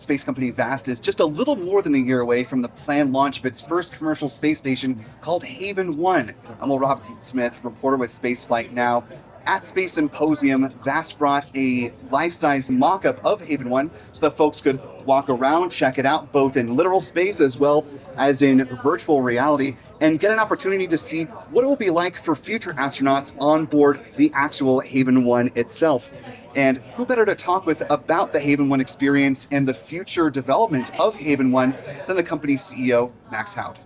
space company Vast is just a little more than a year away from the planned launch of its first commercial space station called Haven-1. I'm Will Robinson-Smith, reporter with Spaceflight Now. At Space Symposium, Vast brought a life-size mock-up of Haven-1 so that folks could walk around, check it out, both in literal space as well as in virtual reality, and get an opportunity to see what it will be like for future astronauts on board the actual Haven-1 itself. And who better to talk with about the Haven-1 experience and the future development of Haven-1 than the company's CEO, Max Haot.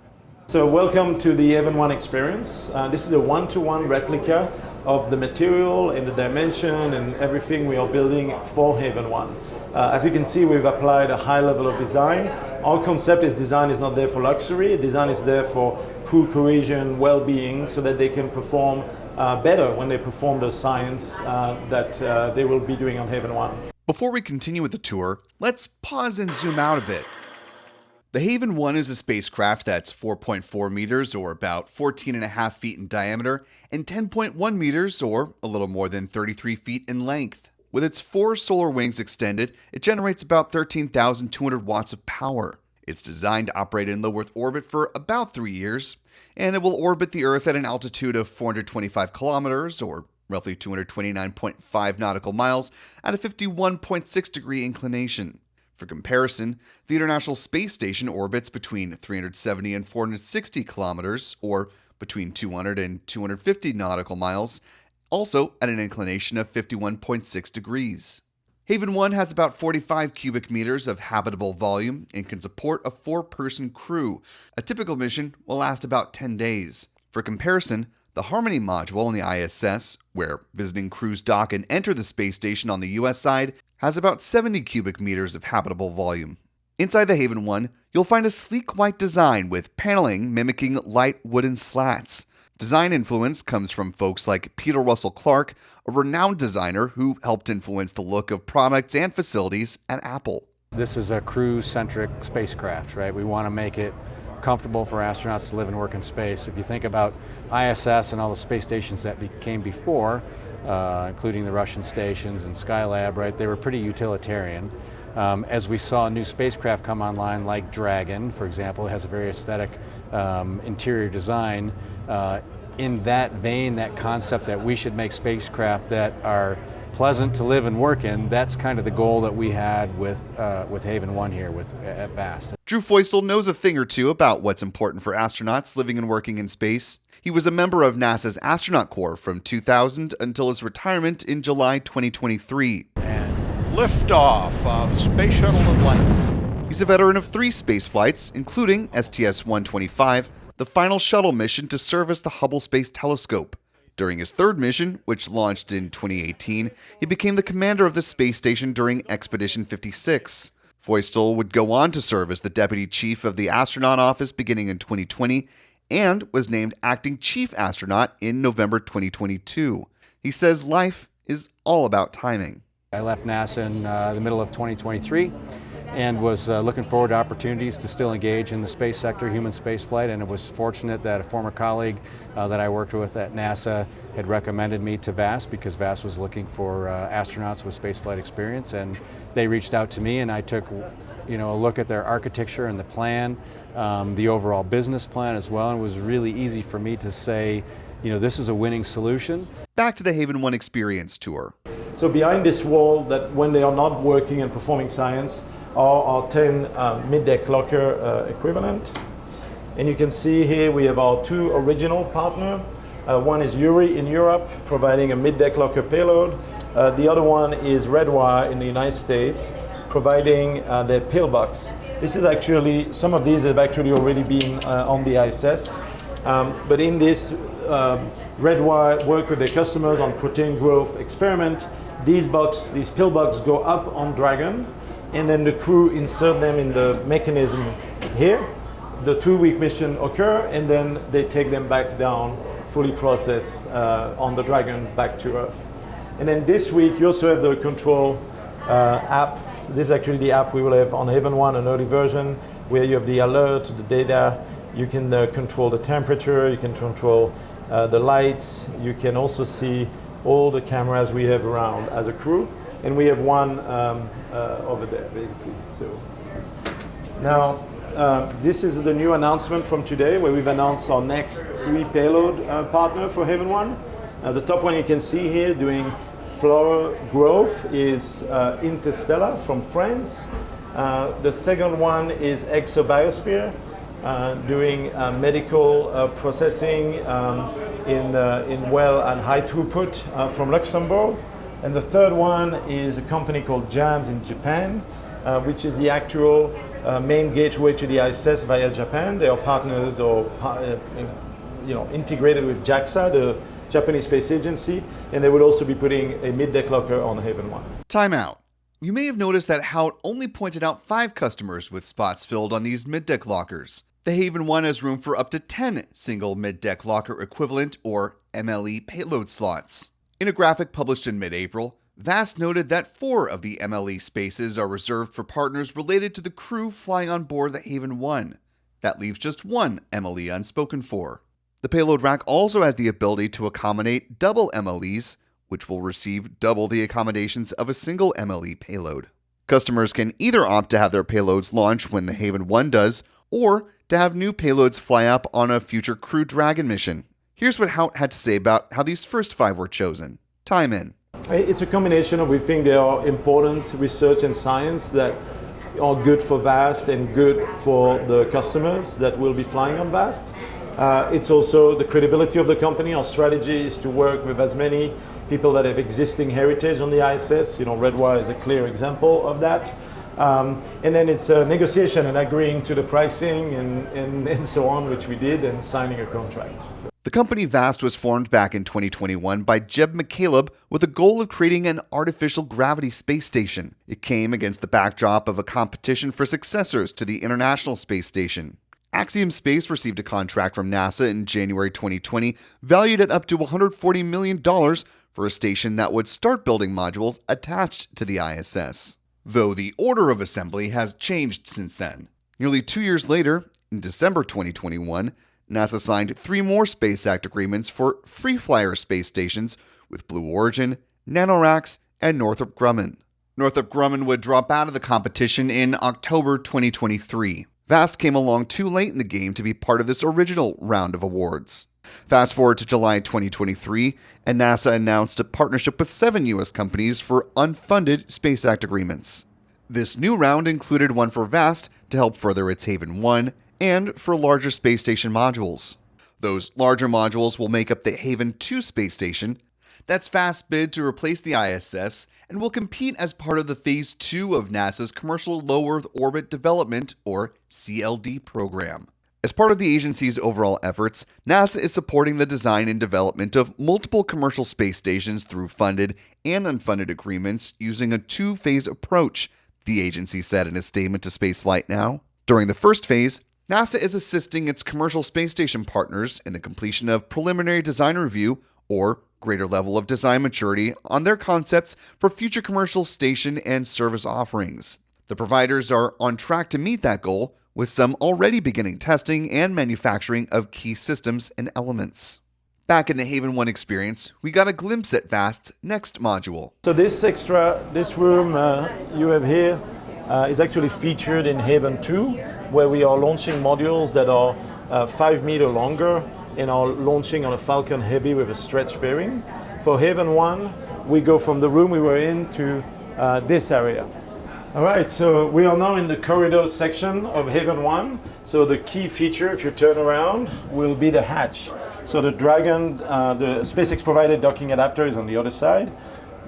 So welcome to the Haven-1 experience. This is a one-to-one replica of the material and the dimension and everything we are building for Haven-1. As you can see, we've applied a high level of design. Our concept is design is not there for luxury. Design is there for crew cohesion, well-being, so that they can perform better when they perform the science that they will be doing on Haven-1. Before we continue with the tour, let's pause and zoom out a bit. The Haven-1 is a spacecraft that's 4.4 meters, or about 14.5 feet in diameter, and 10.1 meters, or a little more than 33 feet in length. With its 4 solar wings extended, it generates about 13,200 watts of power. It's designed to operate in low Earth orbit for about 3 years, and it will orbit the Earth at an altitude of 425 kilometers, or roughly 229.5 nautical miles, at a 51.6 degree inclination. For comparison, the International Space Station orbits between 370 and 460 kilometers, or between 200 and 250 nautical miles, also at an inclination of 51.6 degrees. Haven-1 has about 45 cubic meters of habitable volume and can support a 4-person crew. A typical mission will last about 10 days. For comparison, the Harmony module on the ISS, where visiting crews dock and enter the space station on the US side, has about 70 cubic meters of habitable volume. Inside the Haven-1, you'll find a sleek white design with paneling mimicking light wooden slats. Design influence comes from folks like Peter Russell Clark, a renowned designer who helped influence the look of products and facilities at Apple. This is a crew-centric spacecraft, right? We want to make it comfortable for astronauts to live and work in space. If you think about ISS and all the space stations that came before, including the Russian stations and Skylab, right? They were pretty utilitarian. As we saw new spacecraft come online, like Dragon, for example, it has a very aesthetic interior design. In that vein, that concept that we should make spacecraft that are pleasant to live and work in, that's kind of the goal that we had with Haven-1 here at Vast. Andrew Feustel knows a thing or two about what's important for astronauts living and working in space. He was a member of NASA's Astronaut Corps from 2000 until his retirement in July 2023. And liftoff of Space Shuttle Atlantis. He's a veteran of 3 space flights, including STS-125, the final shuttle mission to service the Hubble Space Telescope. During his 3rd mission, which launched in 2018, he became the commander of the space station during Expedition 56. Feustel would go on to serve as the deputy chief of the astronaut office beginning in 2020 and was named acting chief astronaut in November 2022. He says life is all about timing. I left NASA in the middle of 2023 and was looking forward to opportunities to still engage in the space sector, human spaceflight, and it was fortunate that a former colleague that I worked with at NASA had recommended me to Vast because Vast was looking for astronauts with spaceflight experience, and they reached out to me, and I took a look at their architecture and the plan, the overall business plan as well, and it was really easy for me to say, this is a winning solution. Back to the Haven-1 Experience Tour. So behind this wall, that when they are not working and performing science, are our 10 mid-deck locker equivalent. And you can see here we have our 2 original partners. One is Yuri in Europe, providing a mid-deck locker payload. The other one is Redwire in the United States, providing their pillbox. This is actually, some of these have actually already been on the ISS. But in this, Redwire work with their customers on protein growth experiment. These pillbox go up on Dragon, and then the crew insert them in the mechanism here. The 2-week mission occur, and then they take them back down, fully processed on the Dragon back to Earth. And then this week, you also have the control app. So this is actually the app we will have on Haven-1, an early version, where you have the alert, the data. You can control the temperature, you can control the lights. You can also see all the cameras we have around as a crew. and we have one over there, basically. So now, this is the new announcement from today, where we've announced our next 3 payload partner for Haven-1. The top one you can see here doing flower growth is Interstellar from France. The second one is ExoBiosphere, doing medical processing in well and high throughput from Luxembourg. And the third one is a company called JAMS in Japan, which is the actual main gateway to the ISS via Japan. They are partners or integrated with JAXA, the Japanese Space Agency, and they would also be putting a mid-deck locker on Haven-1. Time out. You may have noticed that Haot only pointed out 5 customers with spots filled on these mid-deck lockers. The Haven-1 has room for up to 10 single mid-deck locker equivalent, or MLE, payload slots. In a graphic published in mid-April, Vast noted that 4 of the MLE spaces are reserved for partners related to the crew flying on board the Haven-1. That leaves just 1 MLE unspoken for. The payload rack also has the ability to accommodate double MLEs, which will receive double the accommodations of a single MLE payload. Customers can either opt to have their payloads launch when the Haven-1 does, or to have new payloads fly up on a future Crew Dragon mission. Here's what Haot had to say about how these first 5 were chosen. Time in. It's a combination of, we think they are important research and science that are good for Vast and good for the customers that will be flying on Vast. It's also the credibility of the company. Our strategy is to work with as many people that have existing heritage on the ISS. Redwire is a clear example of that. And then it's a negotiation and agreeing to the pricing and so on, which we did, and signing a contract. So. The company Vast was formed back in 2021 by Jeb McCaleb with the goal of creating an artificial gravity space station. It came against the backdrop of a competition for successors to the International Space Station. Axiom Space received a contract from NASA in January 2020, valued at up to $140 million for a station that would start building modules attached to the ISS. Though the order of assembly has changed since then. Nearly 2 years later, in December 2021, NASA signed 3 more Space Act agreements for free flyer space stations with Blue Origin, NanoRacks, and Northrop Grumman. Northrop Grumman would drop out of the competition in October 2023. Vast came along too late in the game to be part of this original round of awards. Fast forward to July 2023, and NASA announced a partnership with 7 U.S. companies for unfunded Space Act agreements. This new round included one for Vast to help further its Haven-1 and for larger space station modules. Those larger modules will make up the Haven-2 space station. That's Vast's bid to replace the ISS and will compete as part of the Phase 2 of NASA's Commercial Low Earth Orbit Development, or CLD, program. As part of the agency's overall efforts, NASA is supporting the design and development of multiple commercial space stations through funded and unfunded agreements using a 2-phase approach, the agency said in a statement to Spaceflight Now. During the first phase, NASA is assisting its commercial space station partners in the completion of preliminary design review, or greater level of design maturity, on their concepts for future commercial station and service offerings. The providers are on track to meet that goal, with some already beginning testing and manufacturing of key systems and elements. Back in the Haven-1 experience, we got a glimpse at Vast's next module. So this room you have here is actually featured in Haven-2, where we are launching modules that are 5 meters longer and are launching on a Falcon Heavy with a stretch fairing. For Haven-1, we go from the room we were in to this area. All right, so we are now in the corridor section of Haven-1. So the key feature, if you turn around, will be the hatch. So the Dragon, the SpaceX provided docking adapter is on the other side.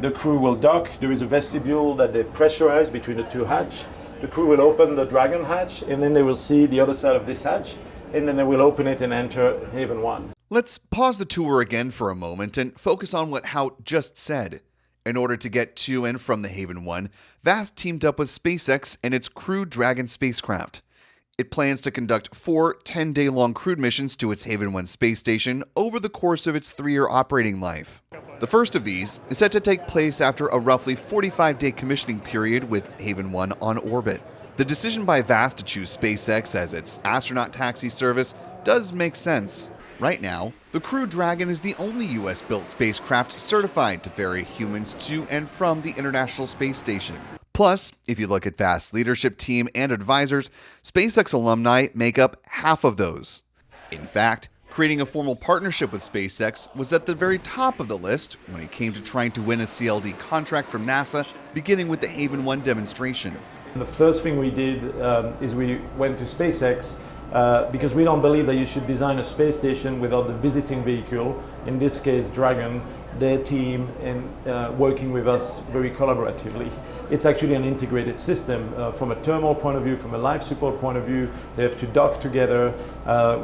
The crew will dock. There is a vestibule that they pressurize between the 2 hatches. The crew will open the Dragon hatch, and then they will see the other side of this hatch, and then they will open it and enter Haven-1. Let's pause the tour again for a moment and focus on what Haot just said. In order to get to and from the Haven-1, Vast teamed up with SpaceX and its Crew Dragon spacecraft. It plans to conduct 4 10-day-long crewed missions to its Haven-1 space station over the course of its 3-year operating life. The first of these is set to take place after a roughly 45-day commissioning period with Haven-1 on orbit. The decision by Vast to choose SpaceX as its astronaut taxi service does make sense. Right now, the Crew Dragon is the only US-built spacecraft certified to ferry humans to and from the International Space Station. Plus, if you look at Vast's leadership team and advisors, SpaceX alumni make up half of those. In fact, creating a formal partnership with SpaceX was at the very top of the list when it came to trying to win a CLD contract from NASA, beginning with the Haven-1 demonstration. The first thing we did is we went to SpaceX because we don't believe that you should design a space station without the visiting vehicle, in this case Dragon, their team, and working with us very collaboratively. It's actually an integrated system from a thermal point of view, from a life support point of view. They have to dock together.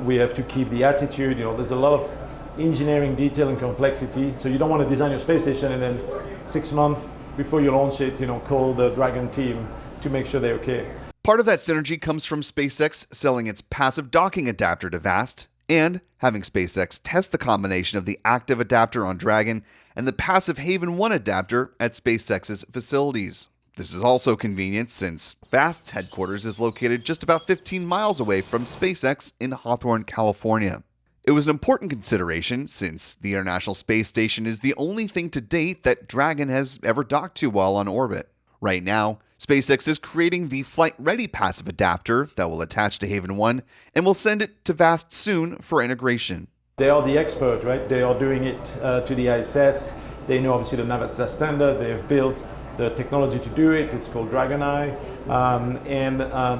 We have to keep the attitude. There's a lot of engineering detail and complexity. So you don't want to design your space station and then 6 months before you launch it, call the Dragon team to make sure they're okay. Part of that synergy comes from SpaceX selling its passive docking adapter to Vast, and having SpaceX test the combination of the active adapter on Dragon and the passive Haven-1 adapter at SpaceX's facilities. This is also convenient since Vast's headquarters is located just about 15 miles away from SpaceX in Hawthorne, California. It was an important consideration since the International Space Station is the only thing to date that Dragon has ever docked to while on orbit. Right now, SpaceX is creating the flight-ready passive adapter that will attach to Haven-1 and will send it to Vast soon for integration. They are the expert, right? They are doing it to the ISS. They know obviously the NASA standard. They have built the technology to do it. It's called Dragon Eye.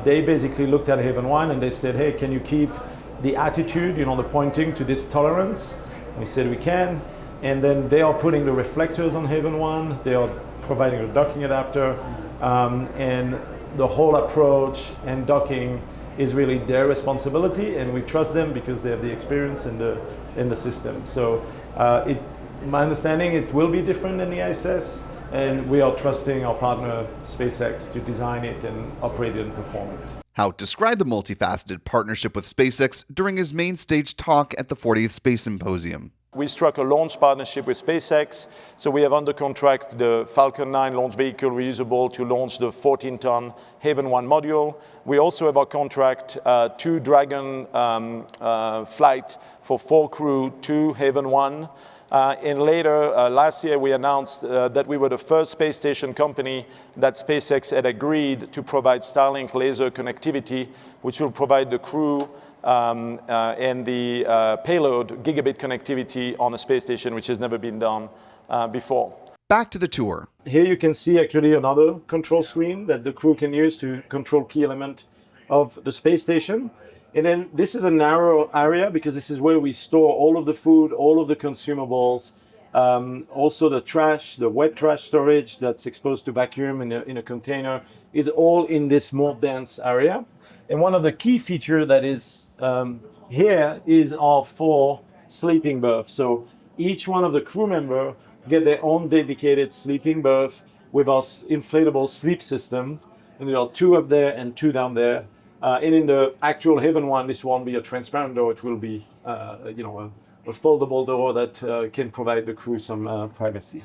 They basically looked at Haven-1 and they said, hey, can you keep the attitude, the pointing to this tolerance? And we said we can. And then they are putting the reflectors on Haven-1. They are providing a docking adapter. And the whole approach and docking is really their responsibility, and we trust them because they have the experience in the system. So my understanding, it will be different than the ISS, and we are trusting our partner SpaceX to design it and operate it and perform it. Haot described the multifaceted partnership with SpaceX during his main stage talk at the 40th Space Symposium. We struck a launch partnership with SpaceX, so we have under contract the Falcon 9 launch vehicle reusable to launch the 14-ton Haven-1 module. We also have our contract 2 Dragon flight for 4 crew to Haven-1. And later, last year, we announced that we were the first space station company that SpaceX had agreed to provide Starlink laser connectivity, which will provide the crew and the payload gigabit connectivity on a space station, which has never been done before. Back to the tour. Here you can see actually another control screen that the crew can use to control key element of the space station. And then this is a narrow area because this is where we store all of the food, all of the consumables, also the trash, the wet trash storage that's exposed to vacuum in a container is all in this more dense area. And one of the key features that is here is our 4 sleeping berths. So each one of the crew members get their own dedicated sleeping berth with our inflatable sleep system. And there are 2 up there and 2 down there. And in the actual Haven-1, this won't be a transparent door. It will be, a foldable door that can provide the crew some privacy.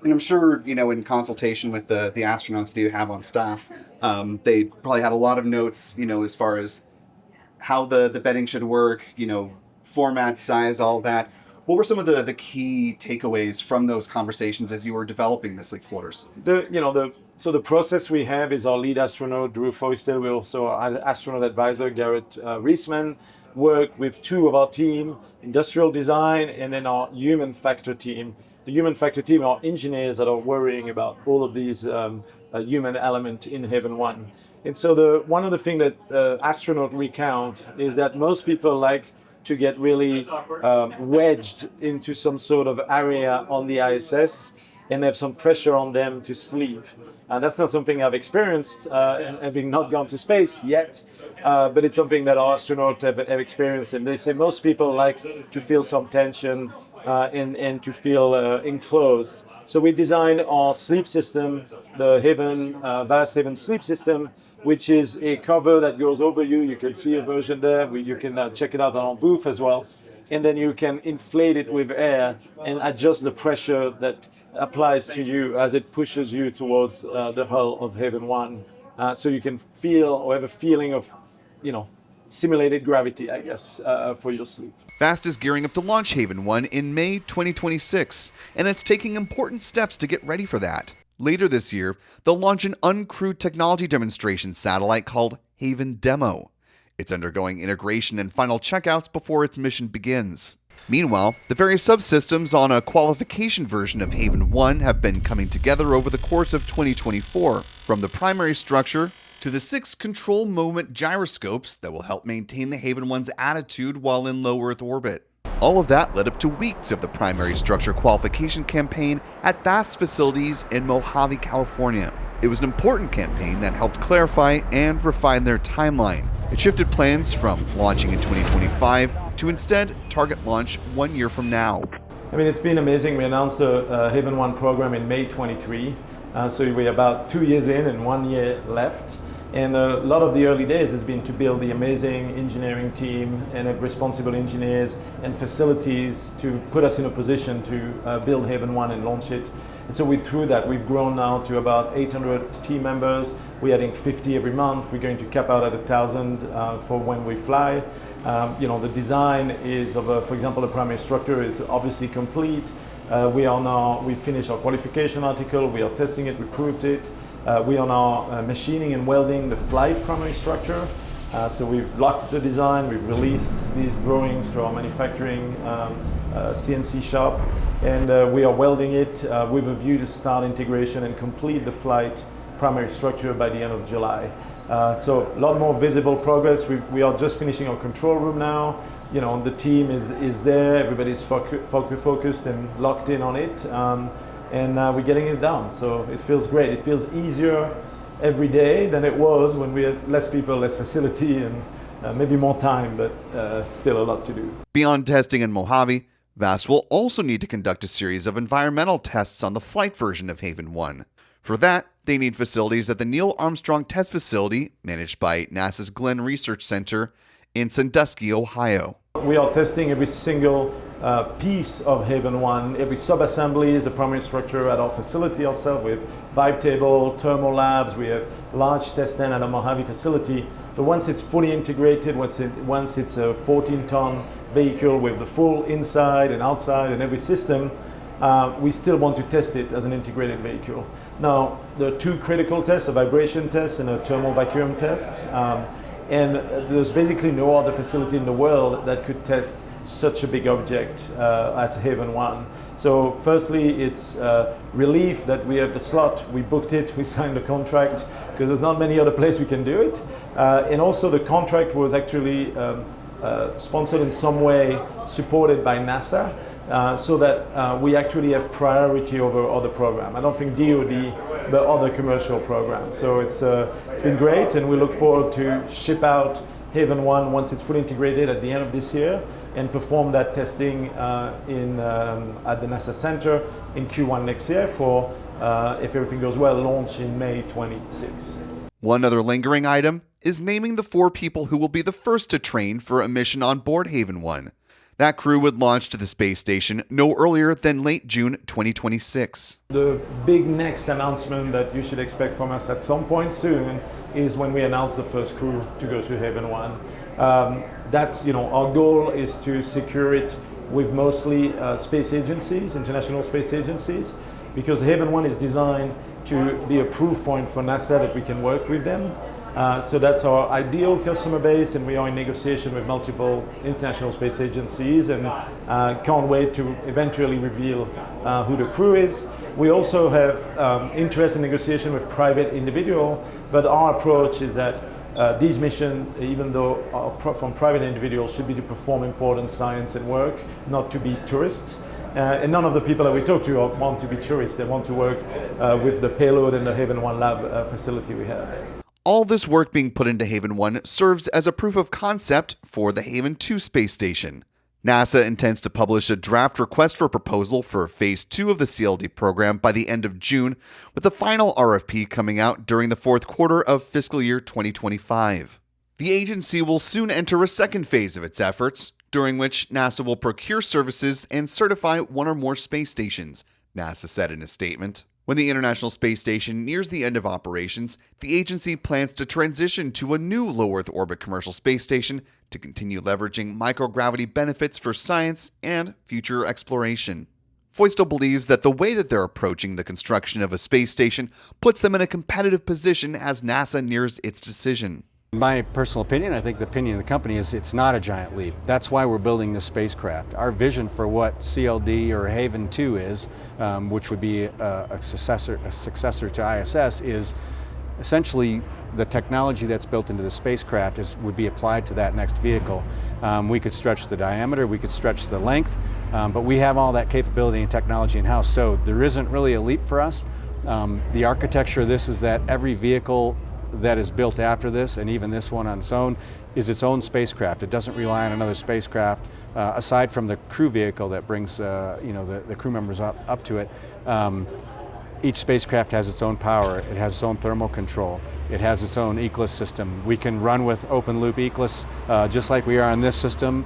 And I'm sure, in consultation with the astronauts that you have on staff, they probably had a lot of notes, as far as how the bedding should work, format, size, all that. What were some of the key takeaways from those conversations as you were developing the sleep quarters? So the process we have is our lead astronaut, Andrew Feustel. We also our astronaut advisor, Garrett Reisman, work with 2 of our team, industrial design, and then our human factor team. The human factor team are engineers that are worrying about all of these human element in Haven-1. And so one of the things that astronauts recount is that most people like to get really wedged into some sort of area on the ISS and have some pressure on them to sleep. And that's not something I've experienced, having not gone to space yet, but it's something that our astronauts have experienced. And they say most people like to feel some tension and to feel enclosed. So we designed our sleep system, the Vast Haven sleep system, which is a cover that goes over you. You can see a version there. You can check it out on our booth as well. And then you can inflate it with air and adjust the pressure that applies to you as it pushes you towards the hull of Haven-1. So you can feel or have a feeling of, simulated gravity, I guess, for your sleep. Vast is gearing up to launch Haven-1 in May 2026, and it's taking important steps to get ready for that. Later this year, they'll launch an uncrewed technology demonstration satellite called Haven Demo. It's undergoing integration and final checkouts before its mission begins. Meanwhile, the various subsystems on a qualification version of Haven-1 have been coming together over the course of 2024, from the primary structure to the 6 control moment gyroscopes that will help maintain the Haven-1's attitude while in low Earth orbit. All of that led up to weeks of the primary structure qualification campaign at Vast facilities in Mojave, California. It was an important campaign that helped clarify and refine their timeline. It shifted plans from launching in 2025 to instead target launch 1 year from now. I mean, it's been amazing. We announced the Haven-1 program in May 23, so we're about 2 years in and 1 year left. And a lot of the early days has been to build the amazing engineering team and have responsible engineers and facilities to put us in a position to build Haven-1 and launch it. And so through that, we've grown now to about 800 team members. We're adding 50 every month. We're going to cap out at 1,000 for when we fly. The design is for example, the primary structure is obviously complete. We finished our qualification article. We are testing it. We proved it. We are now machining and welding the flight primary structure. So we've locked the design, we've released these drawings to our manufacturing CNC shop, and we are welding it with a view to start integration and complete the flight primary structure by the end of July. So a lot more visible progress. We are just finishing our control room now. The team is there, everybody's focused and locked in on it. And we're getting it done, so it feels great. It feels easier every day than it was when we had less people, less facility, and maybe more time, but still a lot to do. Beyond testing in Mojave, Vast will also need to conduct a series of environmental tests on the flight version of Haven-1. For that, they need facilities at the Neil Armstrong Test Facility, managed by NASA's Glenn Research Center in Sandusky, Ohio. We are testing every single piece of Haven-1. Every sub-assembly is a primary structure at our facility ourselves with vibe table, thermal labs. We have large test stand at our Mojave facility. But once it's fully integrated, once it's a 14-ton vehicle with the full inside and outside and every system, we still want to test it as an integrated vehicle. Now, there are 2 critical tests, a vibration test and a thermal vacuum test. And there's basically no other facility in the world that could test such a big object as Haven-1. So firstly, it's relief that we have the slot. We booked it, we signed the contract, because there's not many other places we can do it. And also the contract was actually sponsored in some way, supported by NASA, so that we actually have priority over other programs. I don't think DoD, but other commercial programs. So it's been great, and we look forward to ship out Haven-1 once it's fully integrated at the end of this year and perform that testing at the NASA Center in Q1 next year for, if everything goes well, launch in May 26. One other lingering item is naming the 4 people who will be the first to train for a mission on board Haven-1. That crew would launch to the space station no earlier than late June 2026. The big next announcement that you should expect from us at some point soon is when we announce the first crew to go to Haven-1. That's, our goal is to secure it with mostly space agencies, international space agencies, because Haven-1 is designed to be a proof point for NASA that we can work with them. So that's our ideal customer base, and we are in negotiation with multiple international space agencies, and can't wait to eventually reveal who the crew is. We also have interest in negotiation with private individuals, but our approach is that these missions, even though from private individuals, should be to perform important science and work, not to be tourists. And none of the people that we talk to want to be tourists. They want to work with the payload and the Haven-1 lab facility we have. All this work being put into Haven-1 serves as a proof of concept for the Haven-2 space station. NASA intends to publish a draft request for proposal for Phase 2 of the CLD program by the end of June, with the final RFP coming out during the 4th quarter of fiscal year 2025. The agency will soon enter a second phase of its efforts, during which NASA will procure services and certify 1 or more space stations, NASA said in a statement. When the International Space Station nears the end of operations, the agency plans to transition to a new low Earth orbit commercial space station to continue leveraging microgravity benefits for science and future exploration. Feustel believes that the way that they're approaching the construction of a space station puts them in a competitive position as NASA nears its decision. In my personal opinion, I think the opinion of the company is it's not a giant leap. That's why we're building this spacecraft. Our vision for what CLD or Haven-1 is, which would be a successor to ISS, is essentially the technology that's built into the spacecraft would be applied to that next vehicle. We could stretch the diameter, we could stretch the length, but we have all that capability and technology in-house, so there isn't really a leap for us. The architecture of this is that every vehicle that is built after this, and even this one on its own, is its own spacecraft. It doesn't rely on another spacecraft, aside from the crew vehicle that brings the crew members up to it. Each spacecraft has its own power, it has its own thermal control, it has its own ECLSS system. We can run with open loop ECLSS just like we are on this system,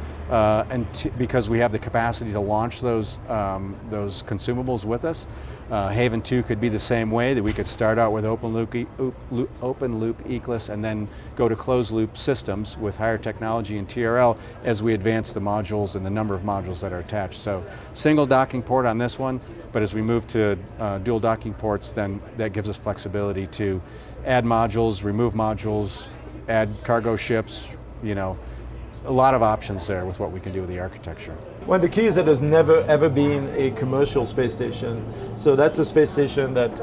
because we have the capacity to launch those consumables with us. Haven-2 could be the same way, that we could start out with open loop ECLSS and then go to closed loop systems with higher technology and TRL as we advance the modules and the number of modules that are attached. So single docking port on this one, but as we move to dual docking ports, then that gives us flexibility to add modules, remove modules, add cargo ships, a lot of options there with what we can do with the architecture. Well, the key is that there's never ever been a commercial space station. So that's a space station that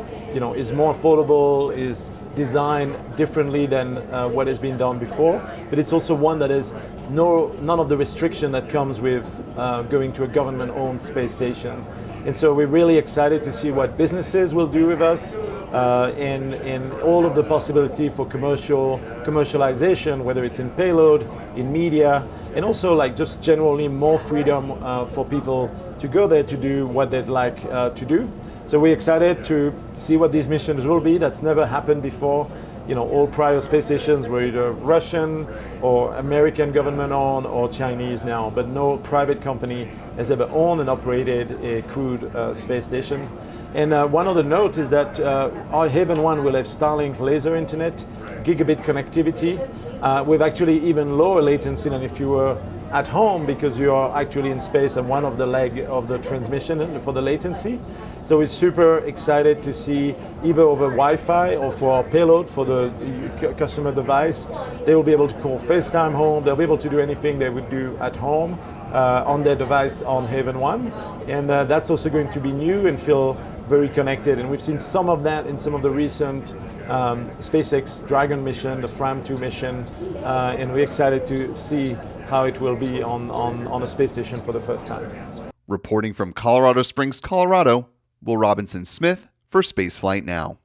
is more affordable, is designed differently than what has been done before. But it's also one that has none of the restriction that comes with going to a government-owned space station. And so we're really excited to see what businesses will do with us, and all of the possibility for commercialization, whether it's in payload, in media, and also just generally more freedom for people to go there to do what they'd like to do. So we're excited to see what these missions will be. That's never happened before. All prior space stations were either Russian or American government owned or Chinese now, but no private company has ever owned and operated a crewed space station. And one other note is that our Haven-1 will have Starlink laser internet, gigabit connectivity, with actually even lower latency than if you were at home, because you are actually in space and one of the leg of the transmission for the latency. So we're super excited to see, either over Wi-Fi or for our payload for the customer device, they will be able to call FaceTime home, they'll be able to do anything they would do at home on their device on Haven-1. And that's also going to be new and feel very connected. And we've seen some of that in some of the recent SpaceX Dragon mission, the Fram-2 mission, and we're excited to see how it will be on a space station for the first time. Reporting from Colorado Springs, Colorado, Will Robinson Smith for Spaceflight Now.